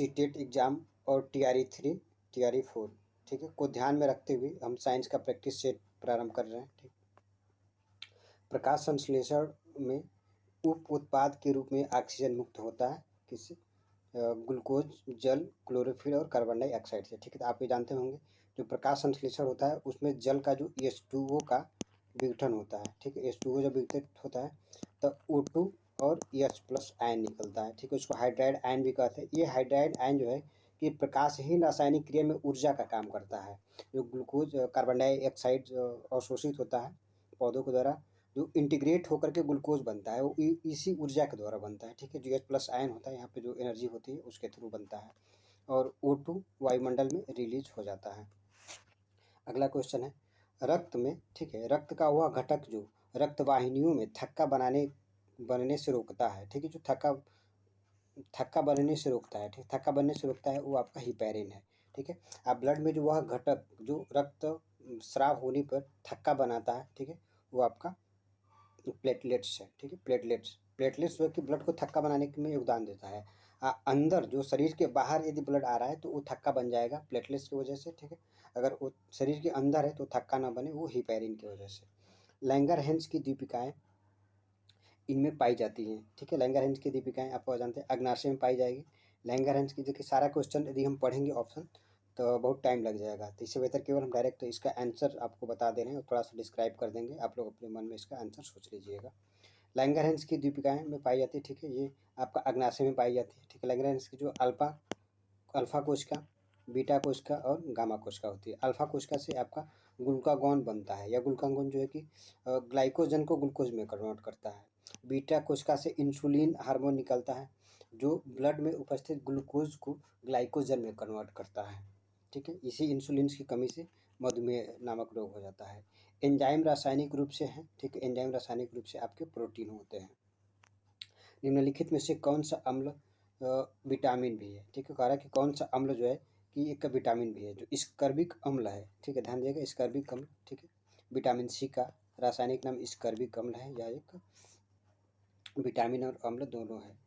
CTET exam और TRE 3 TRE 4 ठीक है को ध्यान में रखते हुए हम साइंस का प्रैक्टिस सेट प्रारंभ कर रहे हैं। ठीक, प्रकाश संश्लेषण में उप उत्पाद के रूप में ऑक्सीजन मुक्त होता है किससे? ग्लूकोज, जल, क्लोरोफिल और कार्बन डाइऑक्साइड से। ठीक है, तो आप ये जानते होंगे जो प्रकाश संश्लेषण होता है उसमें जल का जो H2O का विघटन होता है। ठीक है, H2O जब विघटित होता है तो O2 और H+ आयन निकलता है। ठीक है, उसको हाइड्राइड आयन भी कहते हैं। ये हाइड्राइड आयन जो है कि प्रकाशहीन रासायनिक क्रिया में ऊर्जा का काम करता है। जो ग्लूकोज, कार्बन डाइऑक्साइड अवशोषित होता है पौधों के द्वारा, जो इंटीग्रेट होकर के ग्लूकोज बनता है वो इसी ऊर्जा के द्वारा बनता है। ठीक है, जो H+ आयन होता है यहाँ पे जो एनर्जी होती है उसके थ्रू बनता है और O2 वायुमंडल में रिलीज हो जाता है। अगला क्वेश्चन है रक्त में। ठीक है, रक्त का वह घटक जो रक्त वाहिनियों में थक्का बनने से रोकता है। ठीक है, जो थक्का बनने से रोकता है। ठीक, थक्का बनने से रोकता है वो आपका हिपैरिन है। ठीक है, आप ब्लड में जो वह घटक जो रक्त स्राव होने पर थक्का बनाता है, ठीक है, वो आपका प्लेटलेट्स है। ठीक है, प्लेटलेट्स जो है कि ब्लड को थक्का बनाने में योगदान देता है। अंदर जो शरीर के बाहर यदि ब्लड आ रहा है तो वो थक्का बन जाएगा प्लेटलेट्स की वजह से। ठीक है, अगर वो शरीर के अंदर है तो थक्का ना बने, वो हिपैरिन की वजह से। लैंगरहैंस की दीपिकाएं इनमें पाई जाती हैं। ठीक है, लैंगरहैंस की दीपिकाएं आपको जानते हैं अग्नाशय में पाई जाएगी। लैंगरहैंस की देखिए सारा क्वेश्चन यदि हम पढ़ेंगे ऑप्शन तो बहुत टाइम लग जाएगा, तो इससे बेहतर केवल हम डायरेक्ट इसका आंसर आपको बता दे रहे हैं और थोड़ा सा डिस्क्राइब कर देंगे, आप लोग अपने मन में इसका आंसर सोच लीजिएगा। लैंगरहैंस की दीपिकाएं में पाई जाती है। ठीक है, ये आपका अग्नाशय में पाई जाती है। ठीक है, लैंगरहैंस की जो अल्फा कोशिका, बीटा कोशिका और गामा कोशिका होती है। अल्फा कोशिका से आपका ग्लूकागॉन बनता है, या ग्लूकागॉन जो है कि ग्लाइकोजन को ग्लूकोज में कन्वर्ट करता है। बीटा कोशिका से इंसुलिन हार्मोन निकलता है जो ब्लड में उपस्थित ग्लूकोज को ग्लाइकोजन में कन्वर्ट करता है। ठीक है, इसी इंसुलिन की कमी से मधुमेह नामक रोग हो जाता है। एंजाइम रासायनिक रूप से है। ठीक है, एंजाइम रासायनिक रूप से आपके प्रोटीन होते हैं। निम्नलिखित में से कौन सा अम्ल विटामिन भी है? ठीक है, कह रहा है कि कौन सा अम्ल जो है कि एक विटामिन भी है जो स्कर्बिक अम्ल है। ठीक है, ध्यान दिएगा, स्कर्बिक अम्ल। ठीक है, विटामिन सी का रासायनिक नाम स्कर्बिक अम्ल है। यह एक विटामिन और अम्ल दोनों है।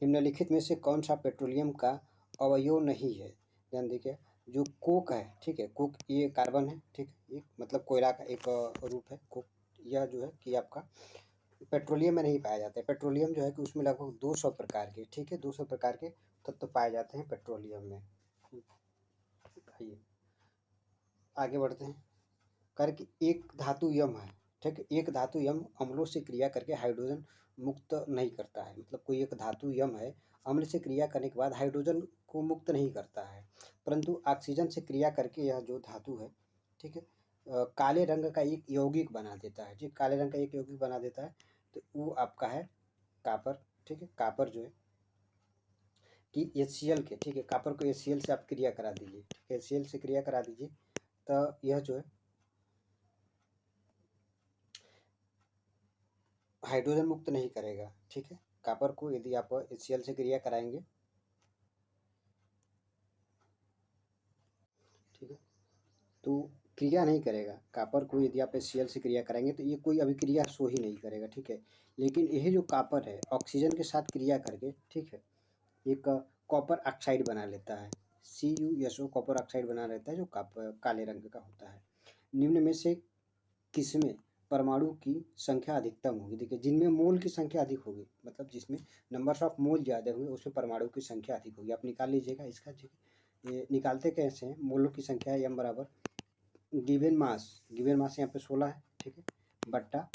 निम्नलिखित में से कौन सा पेट्रोलियम का अवयव नहीं है? ध्यान देखिए, जो कोक है, ठीक है, कोक ये कार्बन है। ठीक है, ये मतलब कोयला का एक रूप है कोक। यह जो है कि आपका पेट्रोलियम में नहीं पाया जाता है। पेट्रोलियम जो है कि उसमें लगभग 200 प्रकार के, ठीक है, 200 प्रकार के तत्व पाए जाते हैं पेट्रोलियम में। आइए आगे बढ़ते हैं। करके एक धातु यम है। ठीक है, एक धातु यम अम्लों से क्रिया करके हाइड्रोजन मुक्त नहीं करता है। मतलब कोई एक धातु यम है, अम्ल से क्रिया करने के बाद हाइड्रोजन को मुक्त नहीं करता है, परंतु ऑक्सीजन से क्रिया करके यह जो धातु है, ठीक है, काले रंग का एक यौगिक बना देता है। ठीक, काले रंग का एक यौगिक बना देता है, तो वो आपका है कापर। ठीक है, कापर जो है कि HCl के, ठीक है, कापर को HCl से आप क्रिया करा दीजिए। ठीक है, HCl से क्रिया करा दीजिए तो यह जो है हाइड्रोजन मुक्त नहीं करेगा। ठीक है, कापर को यदि आप HCl से क्रिया कराएंगे, ठीक है, तो क्रिया नहीं करेगा। कापर को यदि आप HCl से क्रिया कराएंगे तो ये कोई अभिक्रिया शो ही नहीं करेगा। ठीक है, लेकिन यही जो कापर है ऑक्सीजन के साथ क्रिया करके, ठीक है, एक कॉपर ऑक्साइड बना लेता है। CuSO कॉपर ऑक्साइड बना लेता है जो काले रंग का होता है। निम्न में से किसमें परमाणु की संख्या अधिकतम होगी? देखिए, जिनमें मोल की संख्या अधिक होगी, मतलब जिसमें नंबर्स ऑफ मोल ज़्यादा हुए उसमें परमाणु की संख्या अधिक होगी। आप निकाल लीजिएगा इसका। ठीक है, ये निकालते कैसे हैं? मोलों की संख्या है m बराबर गिवन मास यहाँ पे 16 है। ठीक है, बट्टा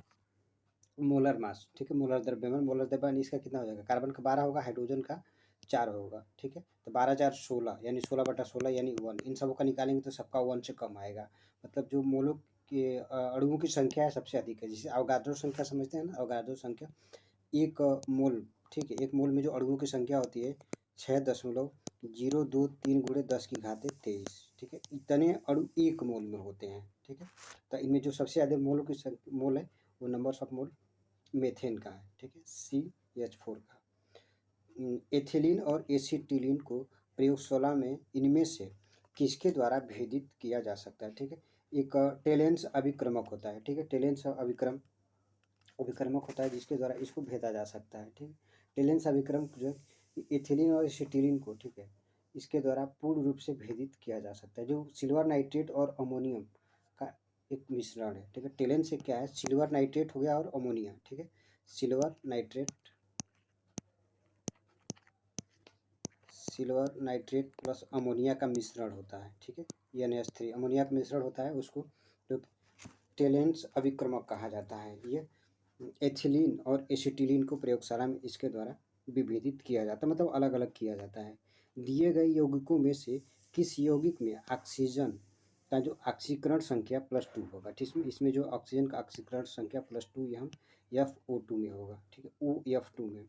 मोलर मास। ठीक है, मोलर द्रव्यमान इसका कितना हो जाएगा? कार्बन का 12 होगा, हाइड्रोजन का 4 होगा। ठीक है, तो 12 4 16 यानी 16/16 यानी 1। इन सबों का निकालेंगे तो सबका 1 से कम आएगा। मतलब जो मोलों के अणुओं की संख्या है सबसे अधिक है, जिसे अवगाद्रो संख्या समझते हैं ना, अवगाद्रो संख्या एक मोल। ठीक है, एक मोल में जो अणुओं की संख्या होती है 6.023 × 10⁻23। ठीक है, इतने अणु एक मोल में होते हैं। ठीक है, तो इनमें जो सबसे ज़्यादा मोलों की मोल है वो नंबर्स ऑफ मोल मेथेन का है। ठीक है, CH4 का। एथिलीन और एसिटिलीन को प्रयोगशाला में इनमें से किसके द्वारा भेदित किया जा सकता है? ठीक है, एक टेलेंस अभिक्रमक होता है। ठीक है, टेलेंस अभिक्रमक होता है जिसके द्वारा इसको भेदा जा सकता है। ठीक है, टेलेंस अभिक्रमक जो है एथिलीन और एसिटिलीन को, ठीक है, इसके द्वारा पूर्ण रूप से भेदित किया जा सकता है। जो सिल्वर नाइट्रेट और अमोनियम का एक मिश्रण है, ठीक है। टेलेन से क्या है, सिल्वर नाइट्रेट हो गया और अमोनिया, ठीक है। सिल्वर नाइट्रेट प्लस अमोनिया का मिश्रण होता है, ठीक है। NH3 अमोनिया का मिश्रण होता है, उसको जो टेलेंस अभिक्रमक कहा जाता है। ये एथिलीन और एसिटिलीन को प्रयोगशाला में इसके द्वारा विभेदित किया जाता है, मतलब अलग अलग किया जाता है। दिए गए यौगिकों में से किस यौगिक में ऑक्सीजन का जो ऑक्सीकरण संख्या +2 होगा, ठीक है। इसमें जो ऑक्सीजन का ऑक्सीकरण संख्या +2 यहाँ FO2 में होगा, ठीक है। OF2 में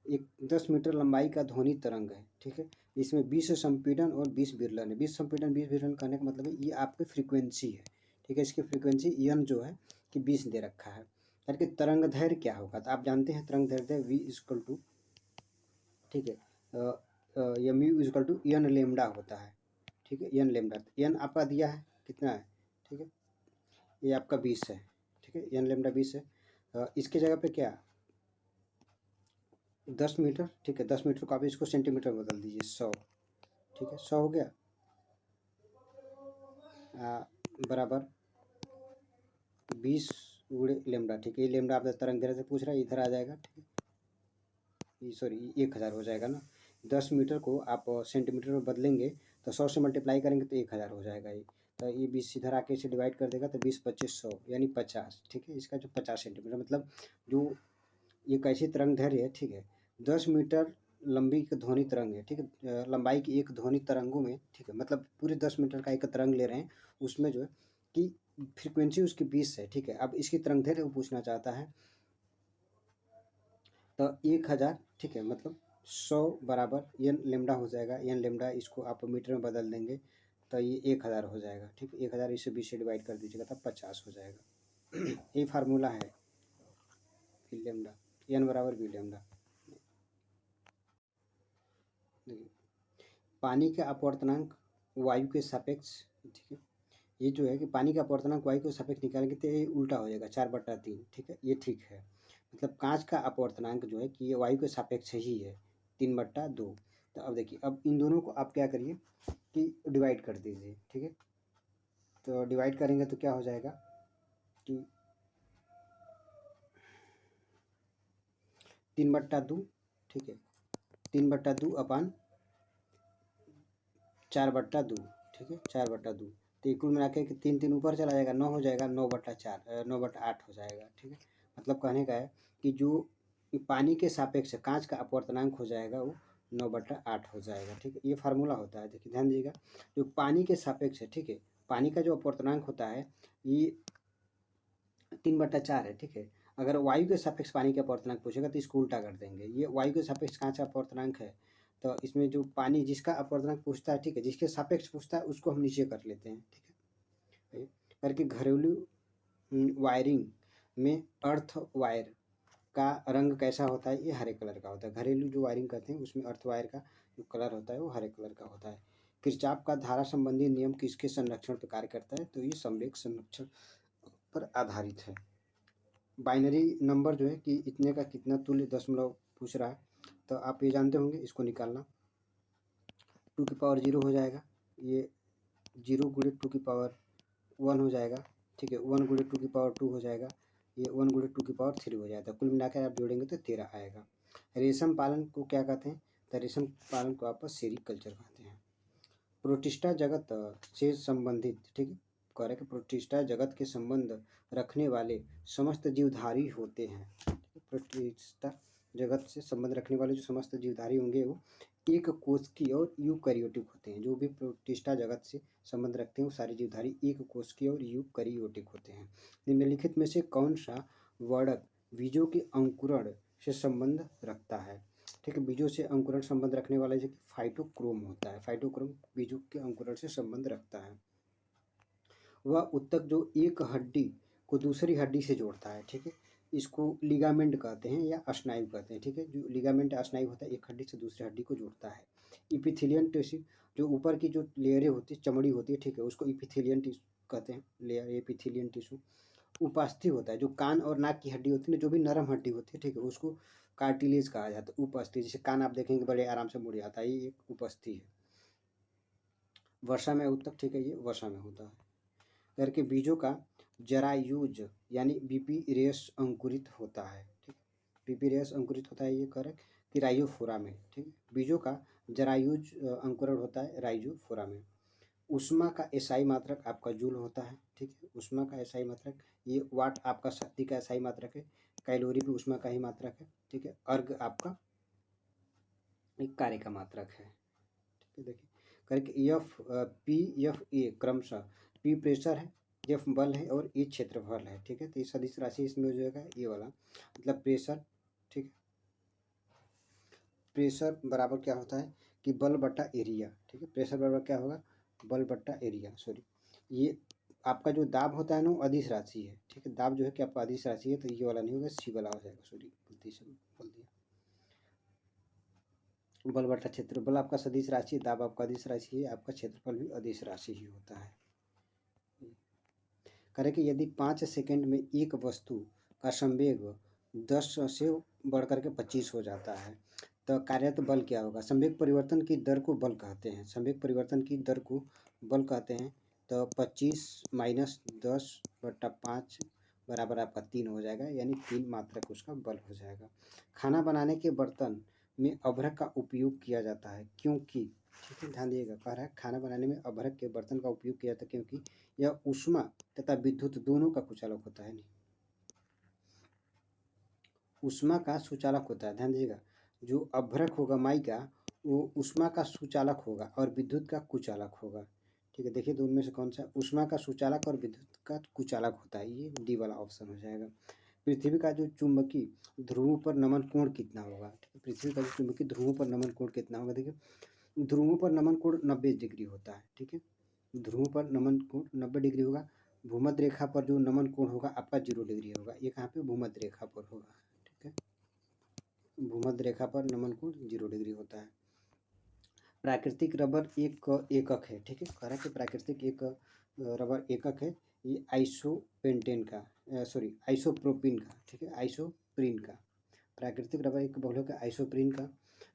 एक 10 मीटर लंबाई का ध्वनि तरंग है, ठीक है। इसमें 20 संपीड़न और 20 विरलन है। 20 संपीड़न 20 विरलन करने का मतलब है ये आपकी फ्रीक्वेंसी है, ठीक है। इसकी फ्रीक्वेंसी n जो है कि 20 दे रखा है। करके तरंग दैर्घ्य क्या होगा, तो आप जानते हैं तरंग दैर्घ्य V इक्वल टू, ठीक है, या mu equal to n lambda होता है, ठीक है। n लेमडा, n आपका दिया है कितना है, ठीक है। ये आपका 20 है, ठीक है। n लेमडा 20 है। इसके जगह पे क्या 10 मीटर, ठीक है। 10 मीटर को आप इसको सेंटीमीटर में बदल दीजिए, 100, ठीक है। 100 हो गया बराबर 20 गुणे लेमडा, ठीक है। ये लेमडा आपका तरंग दैर्घ्य से पूछ रहा है, इधर आ जाएगा, ठीक है। सॉरी 1000 हो जाएगा ना। 10 मीटर को आप सेंटीमीटर में बदलेंगे तो 100 से मल्टीप्लाई करेंगे तो 1000 हो जाएगा। ये तो ये 20 इधर आके इसे डिवाइड कर देगा तो 20 25 100 यानी 50, ठीक है। इसका जो 50 सेंटीमीटर मतलब जो ये कैसी तरंग दैर्घ्य है, ठीक है। 10 मीटर लंबी एक ध्वनि तरंग है, ठीक है। लंबाई की एक ध्वनि तरंगों में, ठीक है, मतलब पूरे 10 मीटर का एक तरंग ले रहे हैं, उसमें जो है कि फ्रीक्वेंसी उसकी 20 है, ठीक है। अब इसकी तरंग दैर्घ्य वो पूछना चाहता है, तो 1000, ठीक है, मतलब 100 बराबर n लेमडा हो जाएगा। n लेमडा इसको आप मीटर में बदल देंगे तो ये 1000 हो जाएगा, ठीक है। 1000 इसे 20 से डिवाइड कर दीजिएगा तब 50 हो जाएगा। ये फार्मूला है V लेमडा, n बराबर V लेमडा। देखिए पानी का अपवर्तनांक वायु के सापेक्ष, ठीक है। ये जो है कि पानी का अपवर्तनांक वायु के सापेक्ष निकालेंगे तो ये उल्टा हो जाएगा 4/3, ठीक है। ये ठीक है, मतलब कांच का अपवर्तनांक जो है कि ये वायु के सापेक्ष ही है 3/2। तो अब देखिए, अब इन दोनों को आप क्या करिए कि डिवाइड कर दीजिए, ठीक है। तो डिवाइड करेंगे तो क्या हो जाएगा कि 3/2, ठीक है। 3/2 अपान 4/2, ठीक है। 4/2 तो कुल मिला के 3 ऊपर चला जाएगा, 9 हो जाएगा, 9/4 9/8 हो जाएगा, ठीक है। मतलब कहने का है कि जो पानी के सापेक्ष कांच का अपवर्तनांक हो जाएगा वो 9/8 हो जाएगा, ठीक है। ये फार्मूला होता है, देखिए ध्यान दीजिएगा। जो पानी के सापेक्ष है, ठीक है, पानी का जो अपवर्तनांक होता है ये 3/4 है, ठीक है। अगर वायु के सापेक्ष पानी का अपवर्तनांक पूछेगा तो इसको उल्टा कर देंगे। ये वायु के सापेक्ष कांच का अपवर्तनांक है, तो इसमें जो पानी जिसका अपवर्तनांक पूछता है, ठीक है, जिसके सापेक्ष पूछता है उसको हम नीचे कर लेते हैं, ठीक है। करके घरेलू वायरिंग में अर्थ वायर का रंग कैसा होता है, ये हरे कलर का होता है। घरेलू जो वायरिंग करते हैं उसमें अर्थ वायर का जो कलर होता है वो हरे कलर का होता है। किरचॉफ का धारा संबंधी नियम किसके संरक्षण पर कार्य करता है, तो ये संवेग संरक्षण पर आधारित है। बाइनरी नंबर जो है कि इतने का कितना तुल्य दशमलव पूछ रहा है, तो आप ये जानते होंगे इसको निकालना। 2 की पावर 0 हो जाएगा, ये 0 गुणे 2 की पावर 1 हो जाएगा, ठीक है। 1 गुणे 2 की पावर 2 हो जाएगा, ये 1 गुणे 2 की पावर 3 हो जाएगा। कुल मिलाकर आप जोड़ेंगे तो 13 आएगा। रेशम पालन को क्या कहते हैं, तो रेशम पालन को आप सेरीकल्चर कहते हैं। प्रोटिस्टा जगत से संबंधित, ठीक है, कह रहे कि प्रोटिस्टा जगत के संबंध रखने वाले समस्त जीवधारी होते हैं। प्रोटिस्टा जगत से संबंध रखने वाले जो समस्त जीवधारी होंगे वो एक कोशिकीय और यूकैरियोटिक होते हैं। जो भी प्रोटिस्टा जगत से संबंध रखते हैं वो सारे जीवधारी एक कोशिकीय और यूकैरियोटिक होते हैं। निम्नलिखित में से कौन सा वर्णक बीजों के अंकुरण से संबंध रखता है, ठीक है। बीजों से अंकुरण संबंध रखने वाला जो कि फाइटोक्रोम होता है। फाइटोक्रोम बीजों के अंकुरण से संबंध रखता है। वह उत्तक जो एक हड्डी को दूसरी हड्डी से जोड़ता है, ठीक है। इसको लिगामेंट कहते हैं या स्नायु कहते हैं, ठीक है। जो लिगामेंट स्नायु होता है एक हड्डी से दूसरी हड्डी को जोड़ता है। इपिथेलियन टिश्यू जो ऊपर की जो लेयरें होती है, चमड़ी होती है, ठीक है, उसको इपिथेलियन टिश्यू कहते हैं, लेयर एपिथेलियन टिश्यू। उपस्थि होता है जो कान और नाक की हड्डी होती है, जो भी नरम हड्डी होती है, ठीक है, उसको कार्टिलेज कहा जाता है। उपस्थि जैसे कान आप देखेंगे बड़े आराम से मुड़ जाता है, ये एक उपस्थि है। वर्षा में उत्तक, ठीक है, ये वर्षा में होता है। करके बीजों का जरायुज यानी बीपीरेस अंकुरित होता है, ठीक, बीपीरेस अंकुरित होता है, ये करेक्ट कि राइजोफोरा में, ठीक, बीजों का जरायुज अंकुरण होता है राइजोफोरा में। ऊष्मा का एसआई मात्रक आपका जूल होता है, ठीक है, ऊष्मा का एसआई मात्रक, ये वाट आपका शक्ति का एसआई मात्रक है, कैलोरी भी ऊष्मा का ही मात्रक है, ठीक है, अर्घ आपका एक कार्य का मात्रक है, ठीक है। देखिए करके एफ पी एफ ए क्रमशः पी प्रेशर है, एफ बल है और ए क्षेत्रफल है, ठीक है। तो ये सदिश राशि इसमें हो जाएगा ये वाला, मतलब प्रेशर, ठीक है, प्रेशर बराबर क्या होता है कि बल बट्टा एरिया, ठीक है, प्रेशर बराबर क्या होगा, बल बट्टा एरिया, सॉरी, ये आपका जो दाब होता है ना वो अदिश राशि है, ठीक है, दाब जो है कि आपका अदिश राशि है, तो ये वाला नहीं होगा, सी वाला हो जाएगा, सॉरी गलती से बोल दिया। बल बट्टा क्षेत्र, बल आपका सदिश राशि है, दाब आपका अदिश राशि है, आपका क्षेत्रफल भी अदिश राशि ही होता है। करें कि यदि 5 सेकंड में एक वस्तु का संवेग 10 से बढ़कर के 25 हो जाता है तो कार्यरत बल क्या होगा। संवेग परिवर्तन की दर को बल कहते हैं, संवेग परिवर्तन की दर को बल कहते हैं। तो 25 माइनस 10/5 बराबर आपका 3 हो जाएगा, यानी 3 मात्रक उसका बल हो जाएगा। खाना बनाने के बर्तन में अभ्रक का उपयोग किया जाता है क्योंकि, ठीक है, ध्यान दिएगा, कह रहा है खाना बनाने में अभ्रक के बर्तन का उपयोग किया जाता है क्योंकि यह ऊष्मा तथा विद्युत दोनों का कुचालक होता है। नहीं, ऊष्मा का सुचालक होता है, ध्यान दीजिएगा, जो अभ्रक होगा माई का वो ऊष्मा का सुचालक होगा और विद्युत का कुचालक होगा, ठीक है। देखिए दोनों में से कौन सा ऊष्मा का सुचालक और विद्युत का कुचालक होता है, ये डी वाला ऑप्शन हो जाएगा। पृथ्वी का जो चुंबकीय ध्रुवों पर नमन कोण कितना होगा, ठीक है, पृथ्वी का जो चुंबकीय ध्रुवों पर नमन कोण कितना होगा। देखिए ध्रुवों पर नमन कोण 90 डिग्री होता है, ठीक है, ध्रुवों पर नमन कोण 90 डिग्री होगा। भूमध्य रेखा पर जो नमन कोण होगा आपका 0 डिग्री होगा, ये कहाँ पे भूमध्य रेखा पर होगा, ठीक है, भूमध्य रेखा पर नमन कोण 0 डिग्री होता है। प्राकृतिक रबर एक एकक है, ठीक है, कह रहा है कि प्राकृतिक एक रबर एकक है, ये आइसोपेंटेन का, सॉरी आइसोप्रोपिन का, ठीक है, आइसोप्रीन का। प्राकृतिक रबर एक बहुलक है आइसोप्रीन का।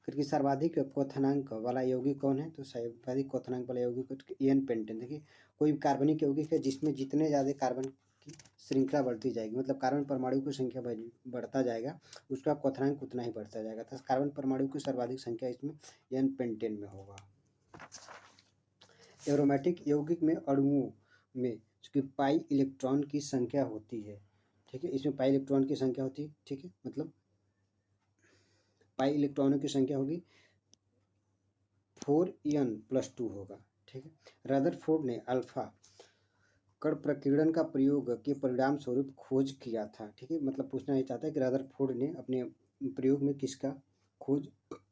फिर सर्वाधिक क्वथनांक वाला यौगिक कौन है, तो सर्वाधिक क्वथनांक वाला यौगिक एन पेंटेन। देखिए कोई कार्बनिक यौगिक है जिसमें जितने ज़्यादा कार्बन की श्रृंखला बढ़ती जाएगी, मतलब कार्बन परमाणु की संख्या बढ़ता जाएगा, उसका क्वथनांक उतना ही बढ़ता जाएगा। तो कार्बन परमाणु की सर्वाधिक संख्या इसमें एन पेंटेन में होगा। एरोमेटिक यौगिक में अणुओं में इसकी पाई इलेक्ट्रॉन की संख्या होती है, ठीक है, इसमें पाई इलेक्ट्रॉन की संख्या होती है, ठीक है, मतलब पाई इलेक्ट्रॉनों की संख्या होगी 4n+2 होगा, ठीक है। रदरफोर्ड ने अल्फा कण प्रकीर्णन का प्रयोग के परिणाम स्वरूप खोज किया था, ठीक है, मतलब पूछना ये चाहता है कि रदरफोर्ड ने अपने प्रयोग में किसका खोज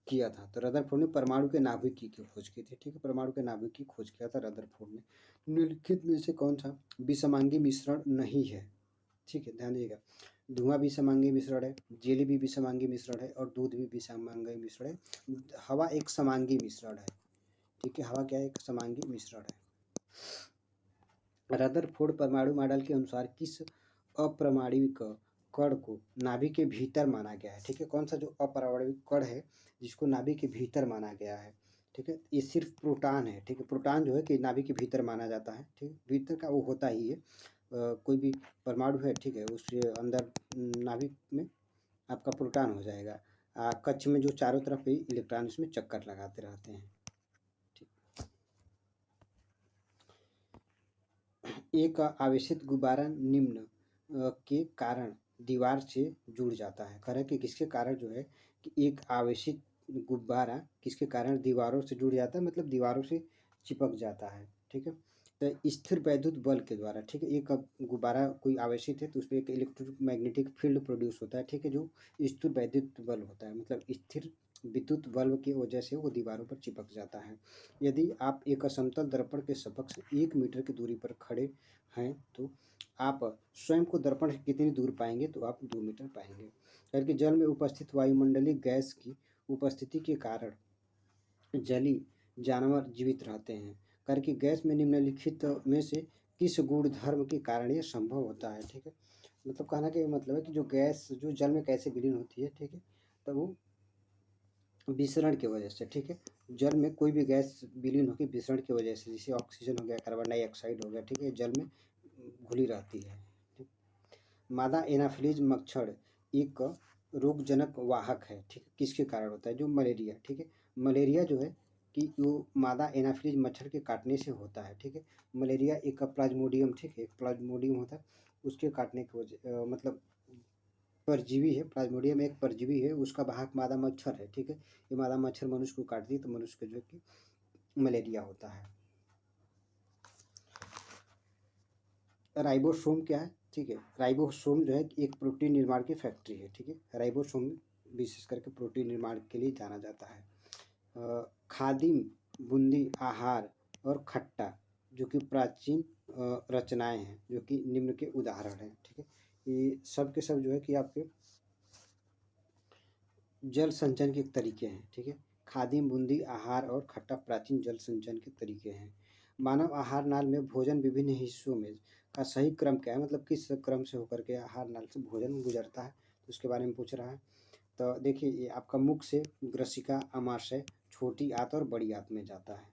किया था। तो रदरफोर्ड ने परमाणु के नाभिक की खोज की थी, ठीक है, परमाणु के नाभिक की खोज किया था रदरफोर्ड ने। निम्नलिखित में से कौन सा विषमांगी मिश्रण नहीं है, ठीक है, ध्यान दीजिएगा, धुआं विषमांगी मिश्रण है, जेली भी विषमांगी मिश्रण है और दूध भी विषमांगी मिश्रण है। हवा एक समांगी मिश्रण है, ठीक है, हवा क्या है, एक समांगी मिश्रण है। रदरफोर्ड परमाणु मॉडल के अनुसार किस अपारमाणविक कण को नाभिक के भीतर माना गया है, ठीक है, कौन सा जो अपारमाणविक कण है जिसको नाभिक के भीतर माना गया है, ठीक है, ये सिर्फ प्रोटॉन है, ठीक है, प्रोटॉन जो है कि नाभिक के भीतर माना जाता है, ठीक है, भीतर का वो होता ही है, कोई भी परमाणु है, ठीक है, उसके अंदर नाभिक में आपका प्रोटॉन हो जाएगा। कक्ष में जो चारों तरफ ही इलेक्ट्रॉन इसमें चक्कर लगाते रहते हैं। एक आवेशित गुब्बारा निम्न के कारण दीवार से जुड़ जाता है। कह रहे कि किसके कारण जो है कि एक आवेशित गुब्बारा किसके कारण दीवारों से जुड़ जाता है, मतलब दीवारों से चिपक जाता है, ठीक है। तो स्थिर वैद्युत बल के द्वारा, ठीक है, एक गुब्बारा कोई आवेशित है तो उसमें एक इलेक्ट्रोमैग्नेटिक फील्ड प्रोड्यूस होता है, ठीक है, जो स्थिर वैद्युत बल होता है, मतलब स्थिर विद्युत बल्ब की वजह से वो दीवारों पर चिपक जाता है। यदि आप एक समतल दर्पण के समक्ष 1 मीटर की दूरी पर खड़े हैं तो आप स्वयं को दर्पण से कितनी दूर पाएंगे, तो आप 2 मीटर पाएंगे। करके जल में उपस्थित वायुमंडलीय गैस की उपस्थिति के कारण जलीय जानवर जीवित रहते हैं। करके गैस में निम्नलिखित में से किस गुणधर्म के कारण यह संभव होता है, ठीक है, मतलब कहना कि मतलब है कि जो गैस जो जल में कैसे विलीन होती है, ठीक है, तो वो विसरण की वजह से, ठीक है। जल में कोई भी गैस विलीन होकर विसरण की वजह से, जैसे ऑक्सीजन हो गया, कार्बन डाइऑक्साइड हो गया, ठीक है, जल में घुली रहती है। ठीक। मादा एनाफिलीज मच्छर एक रोगजनक वाहक है, ठीक है। किसके कारण होता है? जो मलेरिया, ठीक है। मलेरिया जो है कि वो मादा एनाफिलीज मच्छर के काटने से होता है, ठीक है। मलेरिया एक प्लाज्मोडियम, ठीक है, एक प्लाज्मोडियम होता है, उसके काटने की वजह मतलब परजीवी है। प्लाज्मोडियम एक परजीवी है, उसका वाहक मादा मच्छर है, ठीक है। ये मादा मच्छर मनुष्य को काटती है तो मनुष्य को जो है कि मलेरिया होता है। राइबोसोम क्या है? ठीक है, राइबोसोम जो है एक प्रोटीन निर्माण की फैक्ट्री है, ठीक है। राइबोसोम विशेष करके प्रोटीन निर्माण के लिए जाना जाता है। खादिम, बूंदी, आहार और खट्टा जो कि प्राचीन रचनाएं हैं, जो कि निम्न के उदाहरण हैं, ठीक है। ये सब के सब जो है कि आपके जल संचयन के तरीके हैं, ठीक है। खादिम, बूंदी, आहार और खट्टा प्राचीन जल संचयन के तरीके हैं। मानव आहार नाल में भोजन विभिन्न हिस्सों में का सही क्रम क्या है, मतलब किस क्रम से होकर के आहार नाल से भोजन गुजरता है, तो उसके बारे में पूछ रहा है। तो देखिए, ये आपका मुख से ग्रसिका, आमाशय, छोटी आंत और बड़ी आंत में जाता है।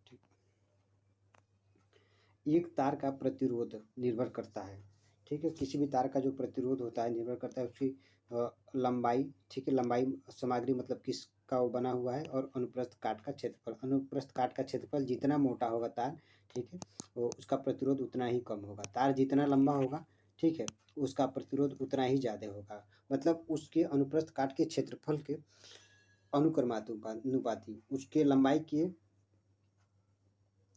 ठीक। एक तार का प्रतिरोध निर्भर करता है, ठीक है। किसी भी तार का जो प्रतिरोध होता है निर्भर करता है उसकी लंबाई, ठीक है। लंबाई सामग्री मतलब किसका वो बना हुआ है, और अनुप्रस्थ काट का क्षेत्रफल। अनुप्रस्थ काट का क्षेत्रफल जितना मोटा होगा तार, ठीक है, वो उसका प्रतिरोध उतना ही कम होगा। तार जितना लंबा होगा, ठीक है, उसका प्रतिरोध उतना ही ज़्यादा होगा। मतलब उसके अनुप्रस्थ काट के क्षेत्रफल के अनुपाती उसके लंबाई के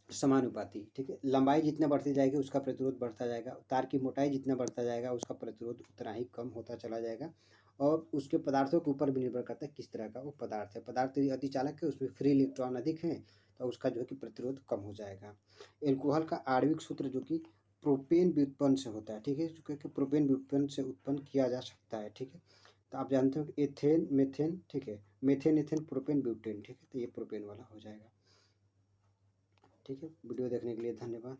समानुपाती, ठीक है। लंबाई जितना बढ़ती जाएगी उसका प्रतिरोध बढ़ता जाएगा। तार की मोटाई जितना बढ़ता जाएगा उसका प्रतिरोध उतना ही कम होता चला जाएगा। और उसके पदार्थों के ऊपर भी निर्भर करता है किस तरह का वो पदार्थ है। पदार्थ यदि अति चालक है, उसमें फ्री इलेक्ट्रॉन अधिक है, तो उसका जो है कि प्रतिरोध कम हो जाएगा। एल्कोहल का आणविक सूत्र जो कि प्रोपेन व्युत्पन्न से होता है, ठीक है, जो कि प्रोपेन व्युत्पन्न से उत्पन्न किया जा सकता है, ठीक है। तो आप जानते हो कि एथेन, मेथेन, ठीक है, मेथेन, एथेन, प्रोपेन, ब्यूटेन, ठीक है, तो ये प्रोपेन वाला हो जाएगा। ठीक है, वीडियो देखने के लिए धन्यवाद।